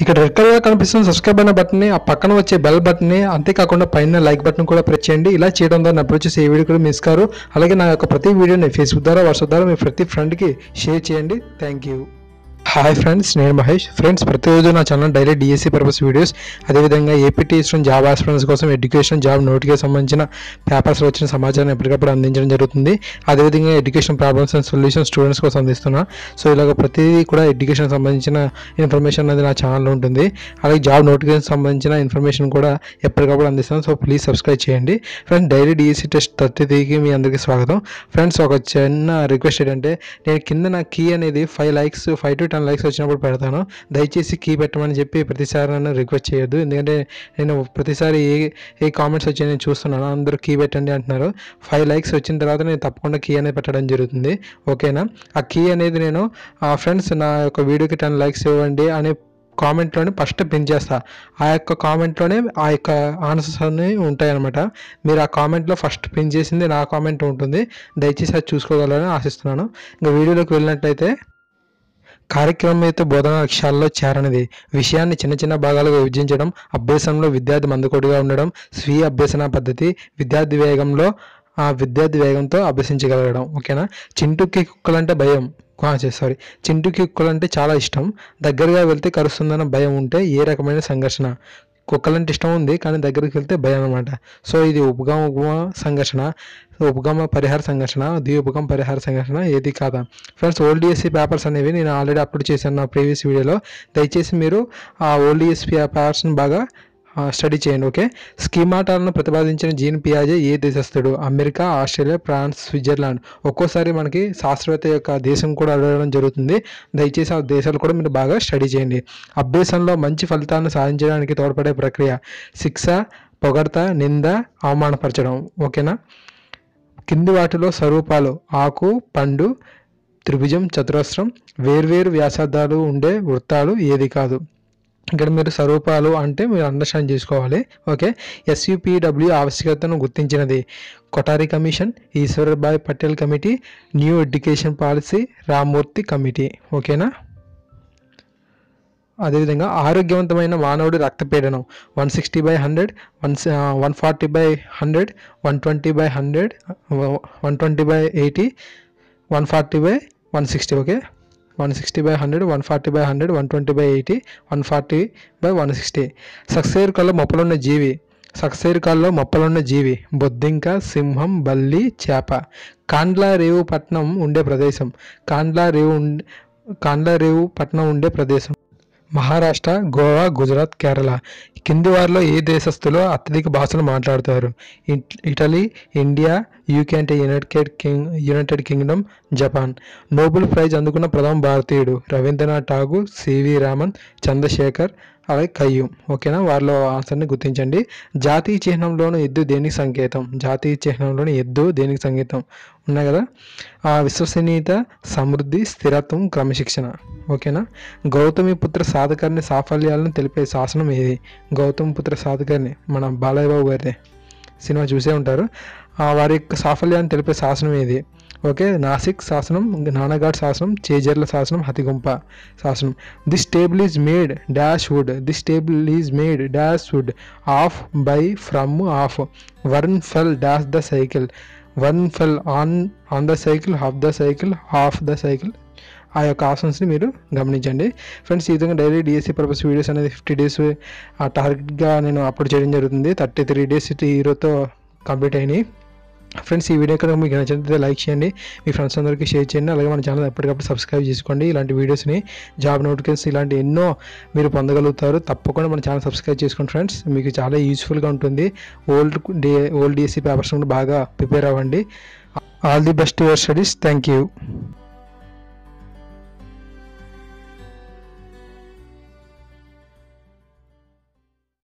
ఇక్కడ red colour కనిపిస్తున్న subscribe అనే బటన్ ని, ఆ పక్కన వచ్చే బెల్ బటన్ ని, అంతేకాకుండా పైన లైక్ బటన్ కూడా ప్రెస్ చేయండి. ఇలా చేయడం ద్వారా అప్పుడు వచ్చేసి ఏ వీడియో కూడా మిస్ కారు. అలాగే నా యొక్క ప్రతి వీడియోని ఫేస్బుక్ ద్వారా, వాట్సాప్ ద్వారా మీ ప్రతి ఫ్రెండ్కి షేర్ చేయండి. Thank you. హాయ్ ఫ్రెండ్స్, నేను మహేష్. ఫ్రెండ్స్, ప్రతిరోజు నా channel daily DSC purpose videos, అదేవిధంగా ఏపీటీఎస్ జాబ్ ఆస్పిరెంట్స్ కోసం ఎడ్యుకేషన్ జాబ్ నోటిఫికేషన్ సంబంధించిన పేపర్స్లో వచ్చిన సమాచారాన్ని ఎప్పటికప్పుడు అందించడం జరుగుతుంది. అదేవిధంగా education problems and solutions students కోసం అందిస్తున్నా. సో ఇలాగ ప్రతిదీ కూడా ఎడ్యుకేషన్ సంబంధించిన ఇన్ఫర్మేషన్ అనేది నా ఛానల్లో ఉంటుంది. అలాగే జాబ్ నోటిఫికేషన్ సంబంధించిన ఇన్ఫర్మేషన్ కూడా ఎప్పటికప్పుడు అందిస్తాను. సో ప్లీజ్ సబ్స్క్రైబ్ చేయండి. ఫ్రెండ్స్, డైలీ డిఎస్సి టెస్ట్ 33కి మీ అందరికీ స్వాగతం. ఫ్రెండ్స్, ఒక చిన్న రిక్వెస్ట్ ఏంటంటే, నేను కింద నా కీ అనేది 5 to 10 లైక్స్ వచ్చినప్పుడు పెడతాను. దయచేసి కీ పెట్టమని చెప్పి ప్రతిసారి నన్ను రిక్వెస్ట్ చేయొద్దు. ఎందుకంటే నేను ప్రతిసారి ఏ కామెంట్స్ వచ్చి నేను చూస్తున్నాను, అందరూ కీ పెట్టండి అంటున్నారు. 5 లైక్స్ వచ్చిన తర్వాత నేను తప్పకుండా కీ అనేది పెట్టడం జరుగుతుంది. ఓకేనా? ఆ కీ అనేది నేను ఫ్రెండ్స్ నా యొక్క వీడియోకి 10 లైక్స్ ఇవ్వండి అనే కామెంట్లోనే ఫస్ట్ పిన్ చేస్తా. ఆ యొక్క కామెంట్లోనే ఆ యొక్క ఆన్సర్స్ అన్నీ ఉంటాయన్నమాట. మీరు ఆ కామెంట్లో ఫస్ట్ పిన్ చేసింది నా కామెంట్ ఉంటుంది. దయచేసి అది చూసుకోగలరని ఆశిస్తున్నాను. ఇంకా వీడియోలోకి వెళ్ళినట్లయితే, కార్యక్రమం అయితే బోధనా లక్ష్యాల్లో చేరనిది. విషయాన్ని చిన్న చిన్న భాగాలుగా విభజించడం, అభ్యాసంలో విద్యార్థి మందకొడిగా ఉండడం, స్వీయ అభ్యసన పద్ధతి, విద్యార్థి వేగంతో అభ్యసించగలగడం. ఓకేనా? చింటూకి కుక్కలంటే భయం చింటూకి కుక్కలంటే చాలా ఇష్టం. దగ్గరగా వెళ్తే కరుస్తుందన్న భయం ఉంటే ఏ రకమైన సంఘర్షణ? కుక్కలంటే ఇష్టం ఉంది, కానీ దగ్గరికి వెళ్తే భయం అనమాట. సో ఇది ఉపగమ సంఘర్షణ, ఉపగమ పరిహార సంఘర్షణ, ద్విఉపగమ పరిహార సంఘర్షణ, ఏది కాదా? ఫ్రెండ్స్, ఓల్డ్ డిఎస్సి పేపర్స్ అనేవి నేను ఆల్రెడీ అప్లోడ్ చేశాను నా ప్రీవియస్ వీడియోలో. దయచేసి మీరు ఆ ఓల్డ్ డిఎస్సి పేపర్స్ని బాగా స్టడీ చేయండి. ఓకే? స్కీమాటాలను ప్రతిపాదించిన జీన్ పియాజే ఏ దేశస్థుడు? America, Australia, France, Switzerland. ఒక్కోసారి మనకి శాస్త్రవేత్త యొక్క దేశం కూడా అడగడం జరుగుతుంది. దయచేసి ఆ దేశాలు కూడా మీరు బాగా స్టడీ చేయండి. అభ్యాసంలో మంచి ఫలితాలను సాధించడానికి తోడ్పడే ప్రక్రియ: శిక్ష, పొగడ్త, నింద, అవమానపరచడం. ఓకేనా? కింది వాటిలో స్వరూపాలు: ఆకు, పండు, త్రిభుజం, చతురస్రం, వేర్వేరు వ్యాసార్థాలు ఉండే వృత్తాలు ఏది కాదు? ఇక్కడ మీరు స్వరూపాలు అంటే మీరు అండర్స్టాండ్ చేసుకోవాలి. ఓకే? SUPW ఆవశ్యకతను గుర్తించినది: Kothari commission, Ishwarbhai Patel committee, new education policy, Ramamurthi committee. ఓకేనా? అదేవిధంగా ఆరోగ్యవంతమైన మానవుడి రక్తపీడనం: 160/100, 140/100, 120/100, 120/80, 140/160. ఓకే? 160/100, 140/100, 120/80, 140/160. సక్సేరుకాల్లో మొప్పలున్న జీవి: బొద్దింక, సింహం, బల్లి, చేప. కాండ్లా రేవు పట్నం ఉండే ప్రదేశం: మహారాష్ట్ర, గోవా, గుజరాత్, కేరళ. కింది వారిలో ఏ దేశస్థులు అత్యధిక భాషలు మాట్లాడతారు? ఇటలీ, ఇండియా, యూకే అంటే United Kingdom, Japan. Nobel prize అందుకున్న ప్రథమ భారతీయుడు: రవీంద్రనాథ్ ఠాగూర్, సివి రామన్, చంద్రశేఖర్, అలాగే కయ్యూమ్. ఓకేనా? వారిలో ఆన్సర్ని గుర్తించండి. జాతీయ చిహ్నంలోని ఎద్దు దేనికి సంకేతం? ఉన్నాయి కదా. విశ్వసనీయత, సమృద్ధి, స్థిరత్వం, క్రమశిక్షణ. ఓకేనా? గౌతమిపుత్ర సాధకర్ణి సాఫల్యాలను తెలిపే శాసనం ఏది? గౌతమిపుత్ర సాధకర్ణి మన బాలయ్య బాబు గారి సినిమా చూసే ఉంటారు. వారి యొక్క సాఫల్యాన్ని తెలిపే శాసనం ఏది? ఓకే? నాసిక్ శాసనం, నానఘాట్ శాసనం, చేజర్ల శాసనం, హతిగుంప శాసనం. This table is made wood of, by, from, of. Varun fell dash the cycle. Varun fell on the cycle, off the cycle, off the cycle. ఆ యొక్క ఆప్షన్స్ని మీరు గమనించండి. ఫ్రెండ్స్, ఈ విధంగా డైలీ డిఎస్సి పర్పస్ వీడియోస్ అనేది 50 డేస్ టార్గెట్గా నేను అప్లోడ్ చేయడం జరుగుతుంది. 33 డేస్ ఈరోజుతో కంప్లీట్ అయినాయి. ఫ్రెండ్స్, ఈ వీడియో కనుక మీకు నచ్చినట్లయితే లైక్ చేయండి, మీ ఫ్రెండ్స్ అందరికీ షేర్ చేయండి. అలాగే మన ఛానల్ ఎప్పటికప్పుడు సబ్స్క్రైబ్ చేసుకోండి. ఇలాంటి వీడియోస్ని, జాబ్ నోటిఫికేషన్స్ ఇలాంటి ఎన్నో మీరు పొందగలుగుతారు. తప్పకుండా మన ఛానల్ సబ్స్క్రైబ్ చేసుకోండి ఫ్రెండ్స్. మీకు చాలా యూస్ఫుల్గా ఉంటుంది. ఓల్డ్ డిఎస్సి పేపర్స్ కూడా బాగా ప్రిపేర్ అవ్వండి. All the best your studies. Thank you.